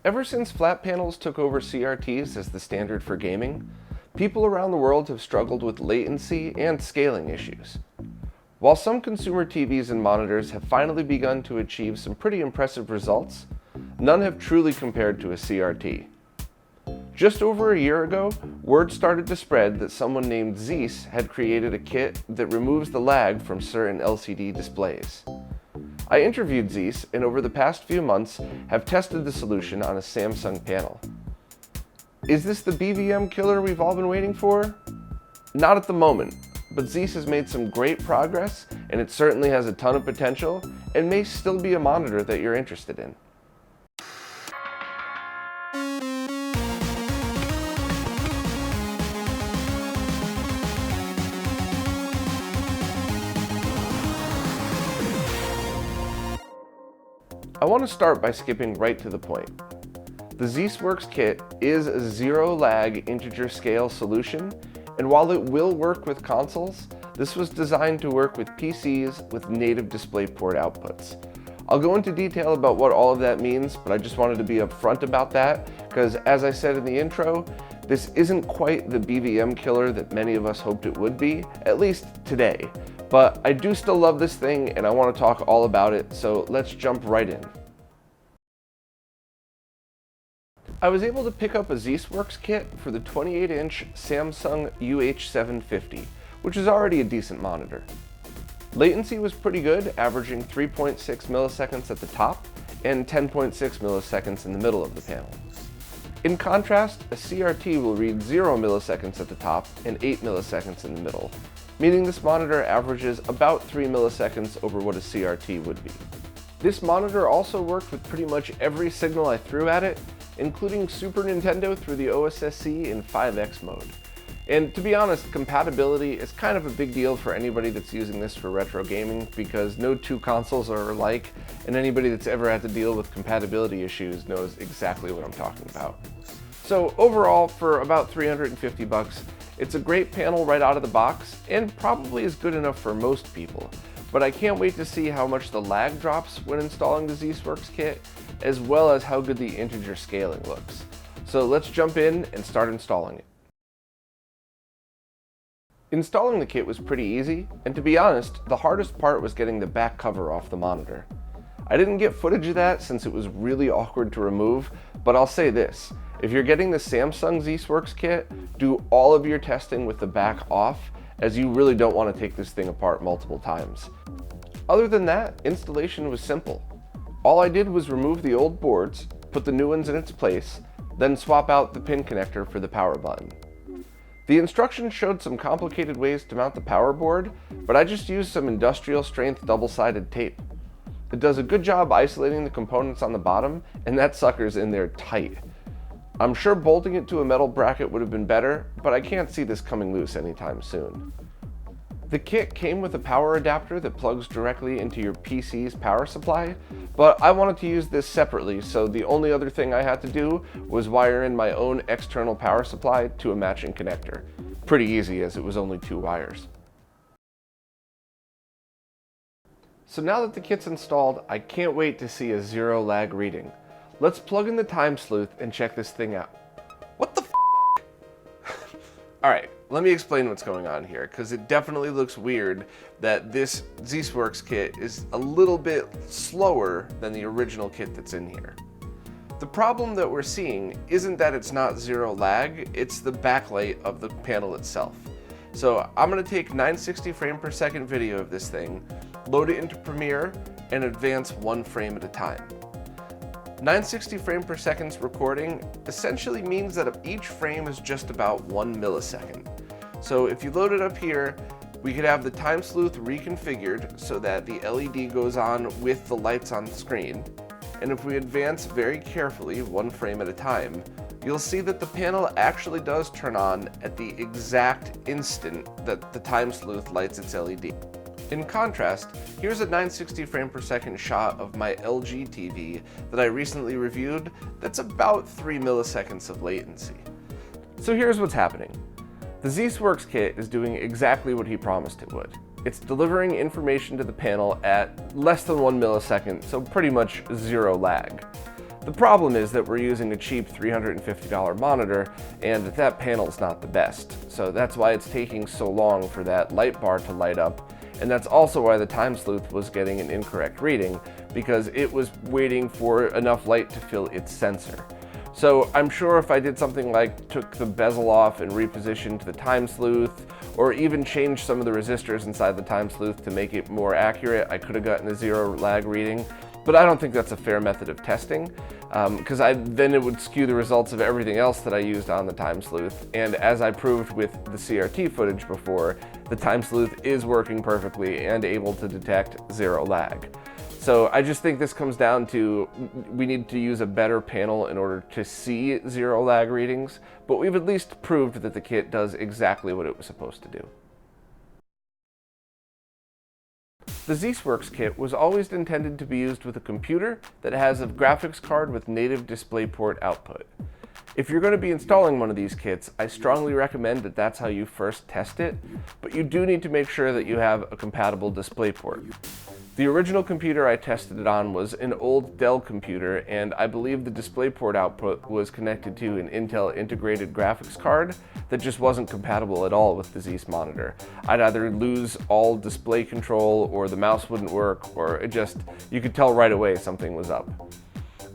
Ever since flat panels took over CRTs as the standard for gaming, people around the world have struggled with latency and scaling issues. While some consumer TVs and monitors have finally begun to achieve some pretty impressive results, none have truly compared to a CRT. Just over a year ago, word started to spread that someone named Zeiss had created a kit that removes the lag from certain LCD displays. I interviewed Zeiss and over the past few months have tested the solution on a Samsung panel. Is this the BVM killer we've all been waiting for? Not at the moment, but Zeiss has made some great progress and it certainly has a ton of potential and may still be a monitor that you're interested in. I want to start by skipping right to the point. The Zisworks kit is a zero-lag integer scale solution, and while it will work with consoles, this was designed to work with PCs with native DisplayPort outputs. I'll go into detail about what all of that means, but I just wanted to be upfront about that, because as I said in the intro, this isn't quite the BVM killer that many of us hoped it would be, at least today. But I do still love this thing and I want to talk all about it, so let's jump right in. I was able to pick up a Zisworks kit for the 28-inch Samsung UH750, which is already a decent monitor. Latency was pretty good, averaging 3.6 milliseconds at the top and 10.6 milliseconds in the middle of the panel. In contrast, a CRT will read 0 milliseconds at the top and 8 milliseconds in the middle, meaning this monitor averages about 3 milliseconds over what a CRT would be. This monitor also worked with pretty much every signal I threw at it, including Super Nintendo through the OSSC in 5X mode. And to be honest, compatibility is kind of a big deal for anybody that's using this for retro gaming because no two consoles are alike, and anybody that's ever had to deal with compatibility issues knows exactly what I'm talking about. So overall, for about 350 bucks, it's a great panel right out of the box and probably is good enough for most people. But I can't wait to see how much the lag drops when installing the Zisworks kit, as well as how good the integer scaling looks. So let's jump in and start installing it. Installing the kit was pretty easy, and to be honest, the hardest part was getting the back cover off the monitor. I didn't get footage of that since it was really awkward to remove, but I'll say this, if you're getting the Samsung Zisworks kit, do all of your testing with the back off, as you really don't want to take this thing apart multiple times. Other than that, installation was simple. All I did was remove the old boards, put the new ones in its place, then swap out the pin connector for the power button. The instructions showed some complicated ways to mount the power board, but I just used some industrial strength double-sided tape. It does a good job isolating the components on the bottom, and that sucker's in there tight. I'm sure bolting it to a metal bracket would have been better, but I can't see this coming loose anytime soon. The kit came with a power adapter that plugs directly into your PC's power supply, but I wanted to use this separately, so the only other thing I had to do was wire in my own external power supply to a matching connector. Pretty easy as it was only 2 wires. So now that the kit's installed, I can't wait to see a 0 lag reading. Let's plug in the time sleuth and check this thing out. What the f? Alright, let me explain what's going on here, because it definitely looks weird that this Zisworks kit is a little bit slower than the original kit that's in here. The problem that we're seeing isn't that it's not 0 lag, it's the backlight of the panel itself. So I'm going to take 960 frame per second video of this thing, load it into Premiere, and advance 1 frame at a time. 960 frame per second recording essentially means that each frame is just about 1 millisecond. So if you load it up here, we could have the time sleuth reconfigured so that the LED goes on with the lights on the screen. And if we advance very carefully, 1 frame at a time, you'll see that the panel actually does turn on at the exact instant that the time sleuth lights its LED. In contrast, here's a 960 frame per second shot of my LG TV that I recently reviewed that's about 3 milliseconds of latency. So here's what's happening. The Zisworks kit is doing exactly what he promised it would. It's delivering information to the panel at less than 1 millisecond, so pretty much 0 lag. The problem is that we're using a cheap $350 monitor, and that panel's not the best. So that's why it's taking so long for that light bar to light up, and that's also why the time sleuth was getting an incorrect reading, because it was waiting for enough light to fill its sensor. So I'm sure if I did something like took the bezel off and repositioned the time sleuth, or even changed some of the resistors inside the time sleuth to make it more accurate, I could have gotten a 0 lag reading. But I don't think that's a fair method of testing, because then it would skew the results of everything else that I used on the time sleuth. And as I proved with the CRT footage before, the time sleuth is working perfectly and able to detect 0 lag. So I just think this comes down to we need to use a better panel in order to see 0 lag readings, but we've at least proved that the kit does exactly what it was supposed to do. The Zisworks kit was always intended to be used with a computer that has a graphics card with native DisplayPort output. If you're going to be installing one of these kits, I strongly recommend that that's how you first test it, but you do need to make sure that you have a compatible DisplayPort. The original computer I tested it on was an old Dell computer, and I believe the DisplayPort output was connected to an Intel integrated graphics card that just wasn't compatible at all with the Zeiss monitor. I'd either lose all display control, or the mouse wouldn't work, or you could tell right away something was up.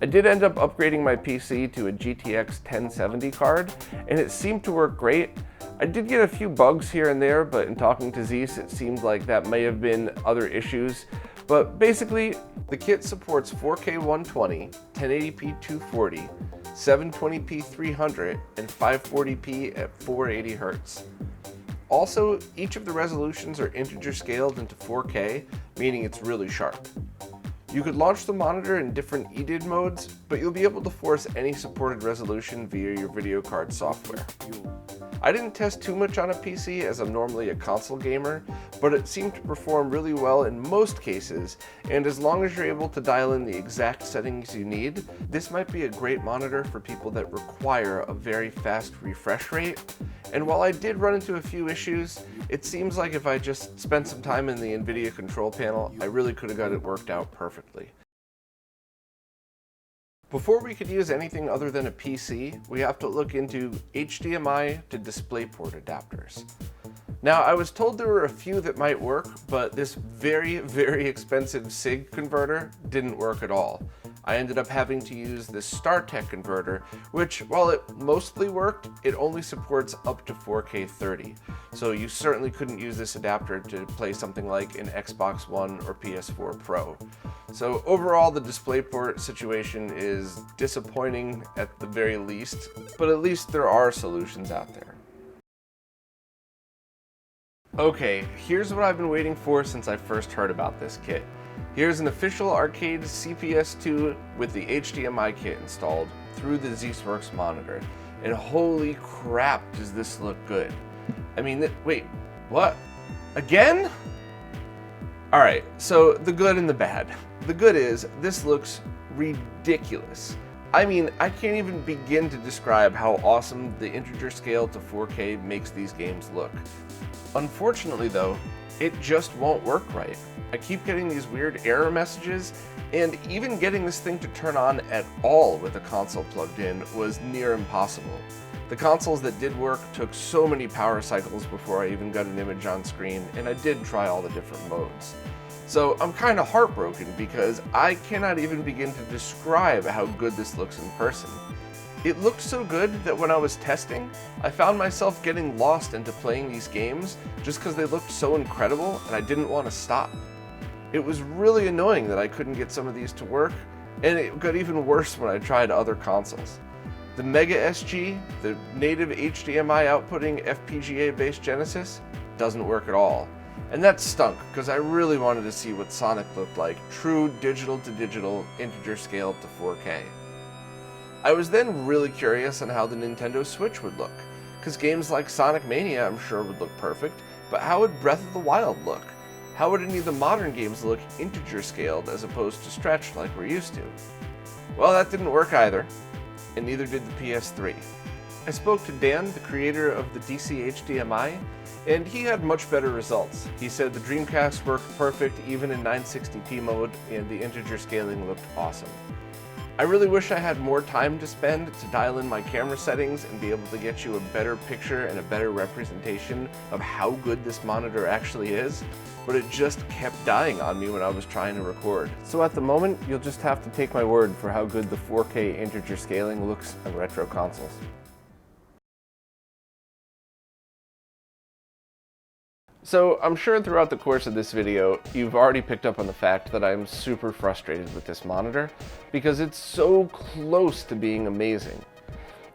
I did end up upgrading my PC to a GTX 1070 card, and it seemed to work great. I did get a few bugs here and there, but in talking to Zeiss, it seemed like that may have been other issues. But basically, the kit supports 4K 120, 1080p 240, 720p 300, and 540p at 480 Hz. Also, each of the resolutions are integer scaled into 4K, meaning it's really sharp. You could launch the monitor in different EDID modes, but you'll be able to force any supported resolution via your video card software. I didn't test too much on a PC as I'm normally a console gamer, but it seemed to perform really well in most cases, and as long as you're able to dial in the exact settings you need, this might be a great monitor for people that require a very fast refresh rate. And while I did run into a few issues, it seems like if I just spent some time in the NVIDIA control panel, I really could have got it worked out perfectly. Before we could use anything other than a PC, we have to look into HDMI to DisplayPort adapters. Now, I was told there were a few that might work, but this very, very expensive SIG converter didn't work at all. I ended up having to use this StarTech converter, which, while it mostly worked, it only supports up to 4K 30. So you certainly couldn't use this adapter to play something like an Xbox One or PS4 Pro. So overall, the DisplayPort situation is disappointing at the very least, but at least there are solutions out there. Okay, here's what I've been waiting for since I first heard about this kit. Here's an official arcade CPS2 with the HDMI kit installed through the Zisworks monitor. And holy crap, does this look good. I mean, wait, what? Again? Alright, so the good and the bad. The good is, this looks ridiculous. I mean, I can't even begin to describe how awesome the integer scale to 4K makes these games look. Unfortunately though, it just won't work right. I keep getting these weird error messages, and even getting this thing to turn on at all with a console plugged in was near impossible. The consoles that did work took so many power cycles before I even got an image on screen, and I did try all the different modes. So I'm kind of heartbroken because I cannot even begin to describe how good this looks in person. It looked so good that when I was testing, I found myself getting lost into playing these games just because they looked so incredible and I didn't want to stop. It was really annoying that I couldn't get some of these to work, and it got even worse when I tried other consoles. The Mega SG, the native HDMI outputting FPGA-based Genesis, doesn't work at all. And that stunk, because I really wanted to see what Sonic looked like, true digital to digital, integer scaled to 4K. I was then really curious on how the Nintendo Switch would look, because games like Sonic Mania I'm sure would look perfect, but how would Breath of the Wild look? How would any of the modern games look integer scaled as opposed to stretched like we're used to? Well, that didn't work either, and neither did the PS3. I spoke to Dan, the creator of the DC HDMI, and he had much better results. He said the Dreamcast worked perfect even in 960p mode, and the integer scaling looked awesome. I really wish I had more time to spend to dial in my camera settings and be able to get you a better picture and a better representation of how good this monitor actually is, but it just kept dying on me when I was trying to record. So at the moment, you'll just have to take my word for how good the 4K integer scaling looks on retro consoles. So I'm sure throughout the course of this video, you've already picked up on the fact that I'm super frustrated with this monitor because it's so close to being amazing.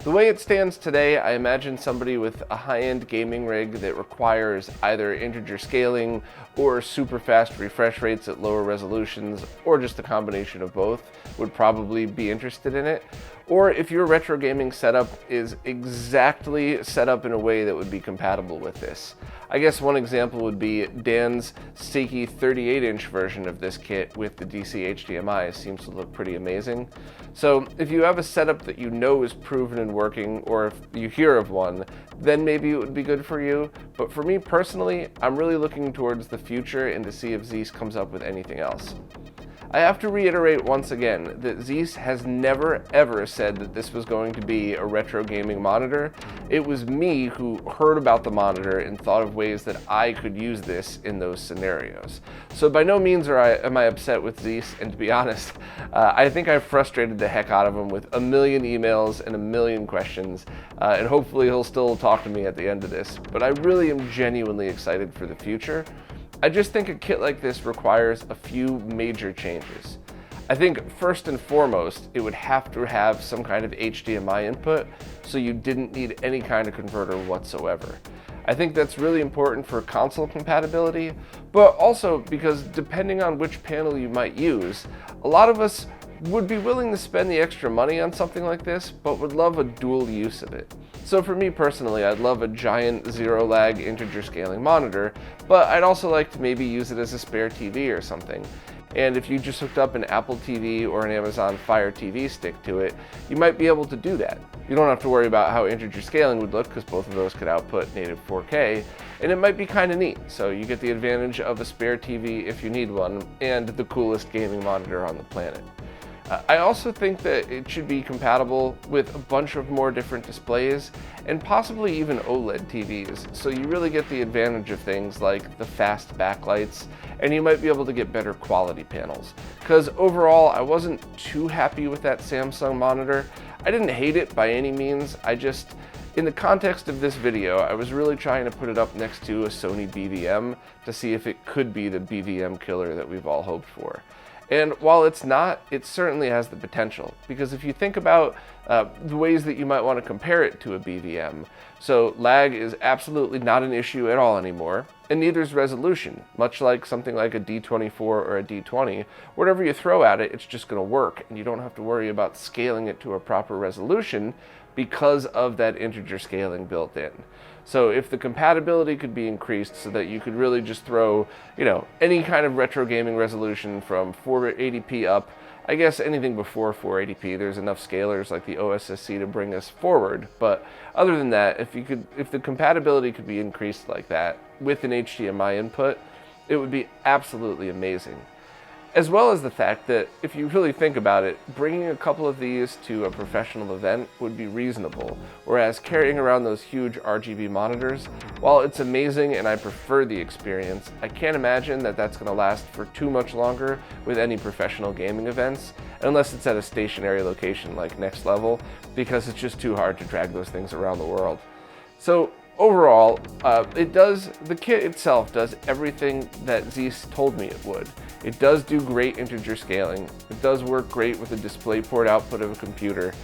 The way it stands today, I imagine somebody with a high-end gaming rig that requires either integer scaling or super fast refresh rates at lower resolutions, or just a combination of both, would probably be interested in it. Or if your retro gaming setup is exactly set up in a way that would be compatible with this. I guess one example would be Dan's Seiki 38-inch version of this kit with the DC HDMI seems to look pretty amazing. So if you have a setup that you know is proven and working, or if you hear of one, then maybe it would be good for you. But for me personally, I'm really looking towards the future and to see if Zeiss comes up with anything else. I have to reiterate once again that Zeiss has never ever said that this was going to be a retro gaming monitor. It was me who heard about the monitor and thought of ways that I could use this in those scenarios. So by no means am I upset with Zeiss, and to be honest, I think I've frustrated the heck out of him with a million emails and a million questions, and hopefully he'll still talk to me at the end of this. But I really am genuinely excited for the future. I just think a kit like this requires a few major changes. I think first and foremost, it would have to have some kind of HDMI input, so you didn't need any kind of converter whatsoever. I think that's really important for console compatibility, but also because depending on which panel you might use, a lot of us would be willing to spend the extra money on something like this, but would love a dual use of it. So for me personally, I'd love a giant zero lag integer scaling monitor, but I'd also like to maybe use it as a spare TV or something. And if you just hooked up an Apple TV or an Amazon Fire TV stick to it, you might be able to do that. You don't have to worry about how integer scaling would look because both of those could output native 4K, and it might be kind of neat. So you get the advantage of a spare TV if you need one, and the coolest gaming monitor on the planet. I also think that it should be compatible with a bunch of more different displays and possibly even OLED TVs, so you really get the advantage of things like the fast backlights, and you might be able to get better quality panels. Because overall, I wasn't too happy with that Samsung monitor. I didn't hate it by any means, in the context of this video, I was really trying to put it up next to a Sony BVM to see if it could be the BVM killer that we've all hoped for. And while it's not, it certainly has the potential, because if you think about the ways that you might want to compare it to a BVM, so lag is absolutely not an issue at all anymore, and neither is resolution, much like something like a D24 or a D20. Whatever you throw at it, it's just going to work, and you don't have to worry about scaling it to a proper resolution because of that integer scaling built in. So if the compatibility could be increased so that you could really just throw, any kind of retro gaming resolution from 480p up, I guess anything before 480p, there's enough scalers like the OSSC to bring us forward. But other than that, if the compatibility could be increased like that with an HDMI input, it would be absolutely amazing. As well as the fact that, if you really think about it, bringing a couple of these to a professional event would be reasonable, whereas carrying around those huge RGB monitors, while it's amazing and I prefer the experience, I can't imagine that that's going to last for too much longer with any professional gaming events, unless it's at a stationary location like Next Level, because it's just too hard to drag those things around the world. So overall, the kit itself does everything that Zeiss told me it would. It does do great integer scaling, it does work great with the DisplayPort output of a computer,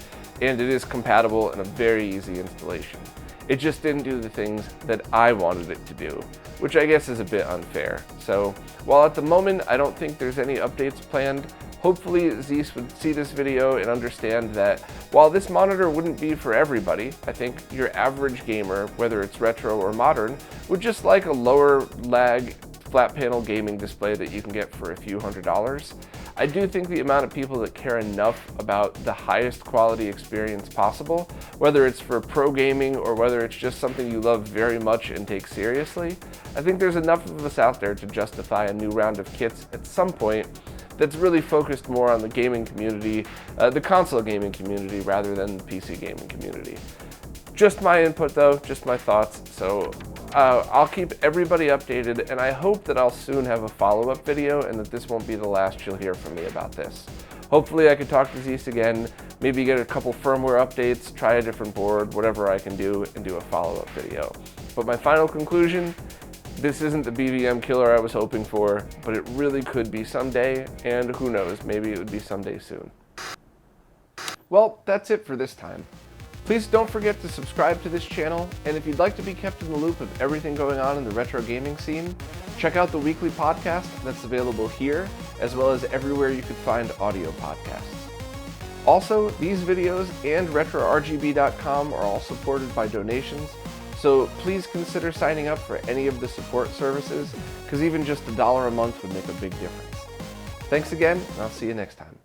and it is compatible and a very easy installation. It just didn't do the things that I wanted it to do, which I guess is a bit unfair. So while at the moment I don't think there's any updates planned, hopefully Zeiss would see this video and understand that while this monitor wouldn't be for everybody, I think your average gamer, whether it's retro or modern, would just like a lower lag flat panel gaming display that you can get for a few $100s. I do think the amount of people that care enough about the highest quality experience possible, whether it's for pro gaming or whether it's just something you love very much and take seriously, I think there's enough of us out there to justify a new round of kits at some point that's really focused more on the gaming community, the console gaming community, rather than the PC gaming community. Just my input though, just my thoughts, so I'll keep everybody updated, and I hope that I'll soon have a follow-up video and that this won't be the last you'll hear from me about this. Hopefully I could talk to Zis again, maybe get a couple firmware updates, try a different board, whatever I can do, and do a follow-up video. But my final conclusion, this isn't the BVM killer I was hoping for, but it really could be someday, and who knows, maybe it would be someday soon. Well, that's it for this time. Please don't forget to subscribe to this channel, and if you'd like to be kept in the loop of everything going on in the retro gaming scene, check out the weekly podcast that's available here, as well as everywhere you could find audio podcasts. Also, these videos and RetroRGB.com are all supported by donations, so please consider signing up for any of the support services, because even just $1 a month would make a big difference. Thanks again, and I'll see you next time.